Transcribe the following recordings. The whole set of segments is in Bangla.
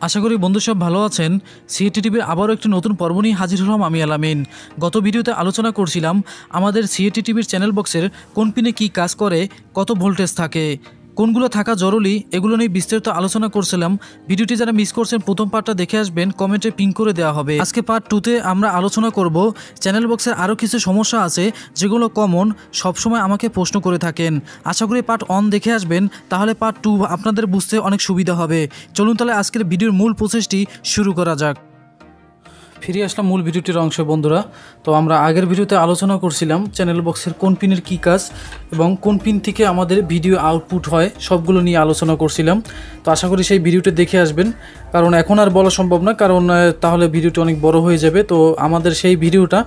আশা করি বন্ধু সব ভালো আছেন। সিএটি টিভির আবারও একটি নতুন পর্ব নিয়ে হাজির হলাম আমি আলামিন। গত ভিডিওতে আলোচনা করছিলাম আমাদের সিএটি টিভির চ্যানেল বক্সের কোন পিনে কী কাজ করে, কত ভোল্টেজ থাকে, কোনগুলো থাকা জরুরি, এগুলো নিয়ে বিস্তারিত আলোচনা করছিলাম। ভিডিওটি যারা মিস করছেন প্রথম পার্টটা দেখে আসবেন, কমেন্টে পিন করে দেওয়া হবে। আজকে পার্ট 2তে আমরা আলোচনা করব চ্যানেল বক্সের আরও কিছু সমস্যা আছে যেগুলো কমন, সবসময় আমাকে প্রশ্ন করে থাকেন। আশা করি পার্ট 1 দেখে আসবেন, তাহলে পার্ট 2 আপনাদের বুঝতে অনেক সুবিধা হবে। চলুন তাহলে আজকের ভিডিওর মূল প্রসেসটি শুরু করা যাক। ফিরে আসলাম মূল ভিডিওটির অংশে বন্ধুরা। তো আমরা আগের ভিডিওতে আলোচনা করছিলাম চ্যানেল বক্সের কোন পিনের কী কাজ এবং কোন পিন থেকে আমাদের ভিডিও আউটপুট হয়, সবগুলো নিয়ে আলোচনা করছিলাম। তো আশা করি সেই ভিডিওটি দেখে আসবেন, কারণ এখন আর বলা সম্ভব না, কারণ তাহলে ভিডিওটি অনেক বড় হয়ে যাবে। তো আমাদের সেই ভিডিওটা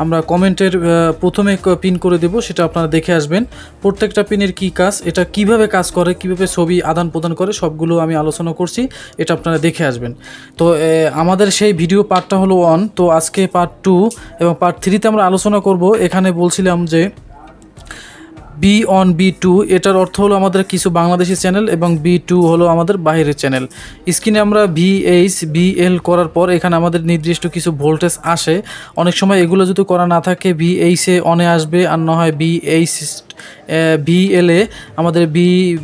আমরা কমেন্টের প্রথমে পিন করে দেব, সেটা আপনারা দেখে আসবেন। প্রত্যেকটা পিনের কী কাজ, এটা কিভাবে কাজ করে, কিভাবে ছবি আদান প্রদান করে, সবগুলো আমি আলোচনা করছি, এটা আপনারা দেখে আসবেন। তো আমাদের সেই ভিডিও পার্টটা হলো 1, তো আজকে পার্ট 2 এবং পার্ট 3তে আমরা আলোচনা করব। এখানে বলছিলাম যে B1 B2 এটার অর্থ হলো আমাদের কিছু বাংলাদেশি চ্যানেল এবং B2 হলো আমাদের বাইরের চ্যানেল। স্ক্রিনে আমরা VH BL করার পর এখানে আমাদের নির্দিষ্ট কিছু ভোল্টেজ আসে। অনেক সময় এগুলো যদি করা না থাকে VH এ অনে আসবে, আর না হয় BH BL এ আমাদের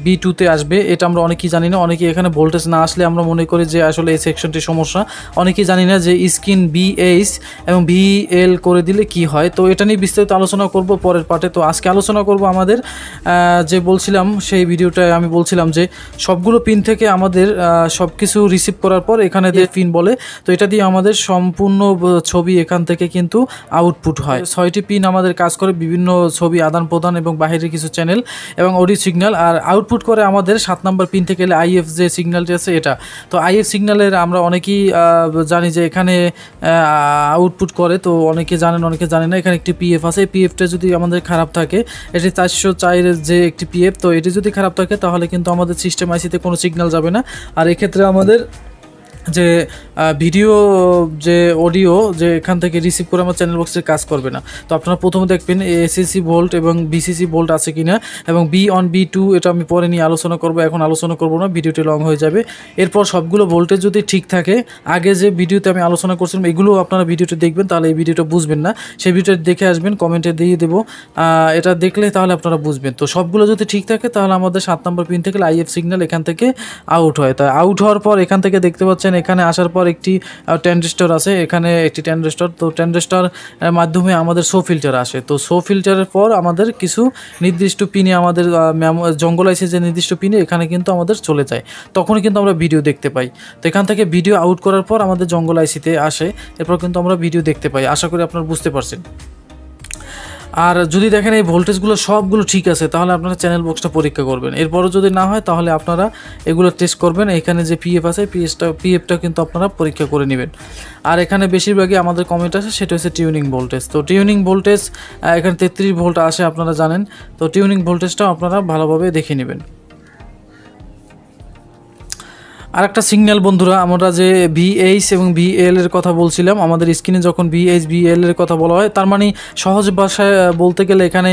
B2তে আসবে। এটা আমরা অনেকেই জানি না। অনেকেই এখানে ভোল্টেজ না আসলে আমরা মনে করি যে আসলে এই সেকশনটি সমস্যা। অনেকেই জানি না যে স্ক্রিন BH এবং BL করে দিলে কি হয়। তো এটা নিয়ে বিস্তারিত আলোচনা করব পরের পার্টে। তো আজকে আলোচনা করব আমাদের যে বলছিলাম সেই ভিডিওটায় আমি বলছিলাম যে সবগুলো পিন থেকে আমাদের সব কিছু রিসিভ করার পর এখানে যে পিন বলে, তো এটা দিয়ে আমাদের সম্পূর্ণ ছবি এখান থেকে কিন্তু আউটপুট হয়। 6টি পিন আমাদের কাজ করে বিভিন্ন ছবি আদান প্রদান এবং বাইরের কিছু চ্যানেল এবং অডিও সিগন্যাল, আর আউটপুট করে আমাদের 7 নম্বর পিন থেকে এলে IF যে সিগন্যালটি আছে এটা। তো IF সিগন্যালের আমরা অনেকেই জানি যে এখানে আউটপুট করে, তো অনেকে জানেন অনেকে জানে না। এখানে একটি PF আছে, PFটা যদি আমাদের খারাপ থাকে, এটি 404 যে একটি PF, তো এটি যদি খারাপ থাকে তাহলে কিন্তু আমাদের সিস্টেম আইসিতে কোনো সিগন্যাল যাবে না। আর এক্ষেত্রে আমাদের যে ভিডিও যে অডিও যে এখান থেকে রিসিভ করে আমার চ্যানেল বক্সে কাজ করবে না। তো আপনারা প্রথমে দেখবেন SCC ভোল্ট এবং BCC ভোল্ট আছে কিনা, এবং B1 B2 এটা আমি পরে নিয়ে আলোচনা করব, এখন আলোচনা করব না, ভিডিওটি লং হয়ে যাবে। এরপর সবগুলো ভোল্টেজ যদি ঠিক থাকে, আগে যে ভিডিওতে আমি আলোচনা করছিলাম এগুলো আপনারা ভিডিওটি দেখবেন, তাহলে এই ভিডিওটা বুঝবেন না। সেই ভিডিওটা দেখে আসবেন, কমেন্টে দিয়ে দেবো, এটা দেখলে তাহলে আপনারা বুঝবেন। তো সবগুলো যদি ঠিক থাকে তাহলে আমাদের 7 নম্বর পিন থেকে IF সিগন্যাল এখান থেকে আউট হয়। তাই আউট হওয়ার পর এখান থেকে দেখতে পাচ্ছেন এখানে আসার পর একটি ট্রানজিস্টর আছে, এখানে একটি ট্রানজিস্টর। তো ট্রানজিস্টর মাধ্যমে আমাদের শো ফিল্টার আসে। তো শো ফিল্টারের পর আমাদের কিছু নির্দিষ্ট পিনে আমাদের জঙ্গল আইসি যে নির্দিষ্ট পিনে এখানে কিন্তু আমাদের চলে যায়, তখনই কিন্তু আমরা ভিডিও দেখতে পাই। তো এখান থেকে ভিডিও আউট করার পর আমাদের জঙ্গল আইসিতে আসে, এরপর কিন্তু আমরা ভিডিও দেখতে পাই। আশা করি আপনারা বুঝতে পারছেন। আর যদি দেখেন এই ভোল্টেজগুলো সবগুলো ঠিক আছে, তাহলে আপনারা চ্যানেল বক্সটা পরীক্ষা করবেন। এরপরও যদি না হয় তাহলে আপনারা এগুলো টেস্ট করবেন। এখানে যে PF আছে PFটা কিন্তু আপনারা পরীক্ষা করে নেবেন। আর এখানে বেশিরভাগই আমাদের কমেন্ট আসে, সেটা হচ্ছে টিউনিং ভোল্টেজ। তো টিউনিং ভোল্টেজ এখানে 33 ভোল্ট আসে, আপনারা জানেন। তো টিউনিং ভোল্টেজটাও আপনারা ভালোভাবে দেখে নেবেন। আর একটা সিগন্যাল বন্ধুরা, আমরা যে VH এবং BL এর কথা বলছিলাম, আমাদের স্ক্রিনে যখন VH BL এর কথা বলা হয়, তার মানে সহজ ভাষায় বলতে গেলে এখানে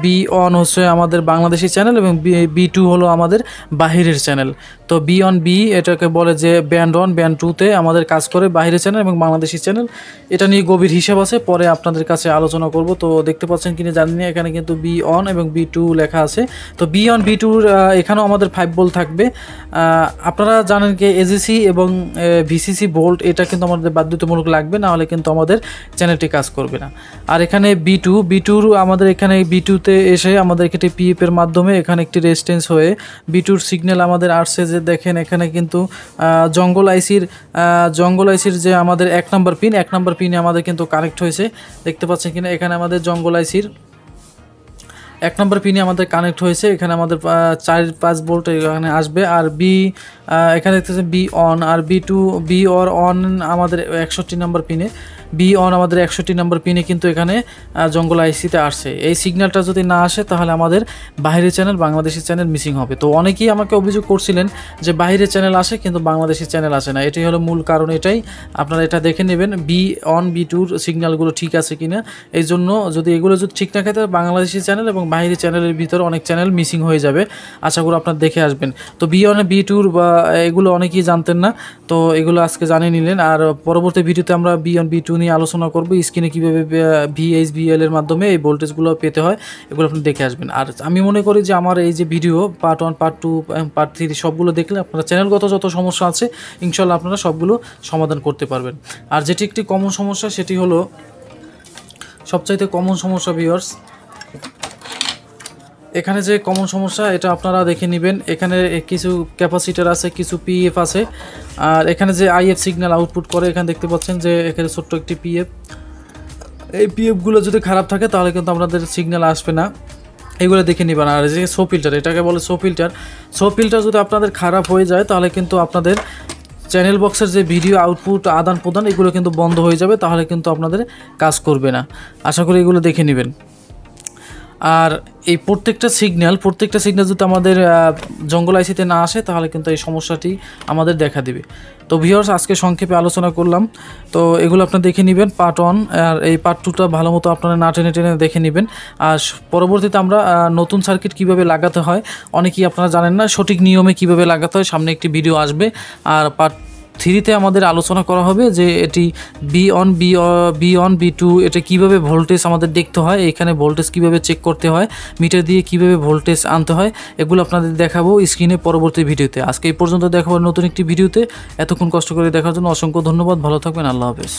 B1 হচ্ছে আমাদের বাংলাদেশি চ্যানেল এবং B2 হলো আমাদের বাহিরের চ্যানেল। তো B1 B এটাকে বলে যে ব্যান্ড 1 ব্যান্ড 2তে আমাদের কাজ করে বাহিরের চ্যানেল এবং বাংলাদেশি চ্যানেল। এটা নিয়ে গভীর হিসাব আছে, পরে আপনাদের কাছে আলোচনা করব। তো দেখতে পাচ্ছেন কিনা জানি না, এখানে কিন্তু B1 এবং B2 লেখা আছে। তো B1 B2 এখানেও আমাদের 5 ভোল্ট থাকবে। আপনারা জানেন কি AGC এবং VCC ভোল্ট এটা কিন্তু আমাদের বাধ্যতামূলক লাগবে, না হলে কিন্তু আমাদের চ্যানেলটি কাজ করবে না। আর এখানে B2 আমাদের এখানে B2তে এসে আমাদের একটি PF এর মাধ্যমে এখানে একটি রেজিস্ট্যান্স হয়ে B2'র সিগন্যাল আমাদের আসছে। যে দেখেন এখানে কিন্তু জঙ্গল আইসির যে আমাদের 1 নম্বর পিনে আমাদের কিন্তু কানেক্ট হয়েছে, দেখতে পাচ্ছেন কিনা। এখানে আমাদের জঙ্গল আইসির 1 নম্বর পিনে আমাদের কানেক্ট হয়েছে, এখানে আমাদের 4-5 ভোল্ট এখানে আসবে। আর এখানে দেখতেছেন B1 R B2 B or on আমাদের 61 নম্বর পিনে বি অন আমাদের 61 নম্বর পিনে কিন্তু এখানে জঙ্গল আইসিতে আসছে। এই সিগন্যালটা যদি না আসে তাহলে আমাদের বাইরের চ্যানেল বাংলাদেশি চ্যানেল মিসিং হবে। তো অনেকেই আমাকে অভিযোগ করছিলেন যে বাইরের চ্যানেল আসে কিন্তু বাংলাদেশি চ্যানেল আসে না, এটাই হলো মূল কারণ। এটাই আপনারা এটা দেখে নেবেন বি অন বি টুর সিগন্যালগুলো ঠিক আছে কিনা। এই জন্য যদি এগুলো যদি ঠিক না থাকে তাহলে বাংলাদেশি চ্যানেল এবং বাইরের চ্যানেলের ভিতরে অনেক চ্যানেল মিসিং হয়ে যাবে। আশা করি আপনারা দেখে আসবেন। তো বি অন বি টুর বা এগুলো অনেকেই জানতেন না, তো এগুলো আজকে জানিয়ে নিলেন। আর পরবর্তী ভিডিওতে আমরা বি অন বি টু নিয়ে আলোচনা করবো, স্ক্রিনে কীভাবে VHBL এর মাধ্যমে এই ভোল্টেজগুলো পেতে হয় এগুলো আপনি দেখে আসবেন। আর আমি মনে করি যে আমার এই যে ভিডিও পার্ট 1 পার্ট 2 পার্ট 3 সবগুলো দেখলে আপনারা চ্যানেলগত যত সমস্যা আছে ইনশাল্লাহ আপনারা সবগুলো সমাধান করতে পারবেন। আর যেটি একটি কমন সমস্যা সেটি হলো সবচাইতে কমন সমস্যা ভিউয়ার্স, এখানে যে কমন সমস্যা এটা আপনারা দেখে নেবেন। এখানে কিছু ক্যাপাসিটার আছে, কিছু পিএফ আছে, আর এখানে যে IF সিগন্যাল আউটপুট করে এখানে দেখতে পাচ্ছেন যে এখানে ছোট্ট একটি পিএফ। এই পিএফগুলো যদি খারাপ থাকে তাহলে কিন্তু আপনাদের সিগন্যাল আসবে না, এগুলো দেখে নেবেন। আর যে সো ফিল্টার, এটাকে বলে সো ফিল্টার, সো ফিল্টার যদি আপনাদের খারাপ হয়ে যায় তাহলে কিন্তু আপনাদের চ্যানেল বক্সের যে ভিডিও আউটপুট আদান প্রদান এগুলো কিন্তু বন্ধ হয়ে যাবে, তাহলে কিন্তু আপনাদের কাজ করবে না। আশা করি এগুলো দেখে নেবেন। আর এই প্রত্যেকটা সিগন্যাল যদি আমাদের জঙ্গল আইসিতে না আসে তাহলে কিন্তু এই সমস্যাটি আমাদের দেখা দিবে। তো ভিউয়ার্স আজকে সংক্ষেপে আলোচনা করলাম, তো এগুলো আপনারা দেখে নেবেন পার্ট 1, আর এই পার্ট 2টা ভালো মতো আপনারা না টেনে দেখে নেবেন। আর পরবর্তীতে আমরা নতুন সার্কিট কিভাবে লাগাতে হয় অনেকেই আপনারা জানেন না, সঠিক নিয়মে কিভাবে লাগাতে হয় সামনে একটি ভিডিও আসবে। আর পার্ট 3তে আমাদের আলোচনা করা হবে যে এটি বি অন বি টু এটা কীভাবে ভোল্টেজ আমাদের দেখতে হয়, এখানে ভোল্টেজ কিভাবে চেক করতে হয়, মিটার দিয়ে কিভাবে ভোল্টেজ আনতে হয়, এগুলো আপনাদের দেখাবো স্ক্রিনে পরবর্তী ভিডিওতে। আজকে এই পর্যন্ত দেখাবো নতুন একটি ভিডিওতে। এতক্ষণ কষ্ট করে দেখার জন্য অসংখ্য ধন্যবাদ। ভালো থাকবেন। আল্লাহ হাফেজ।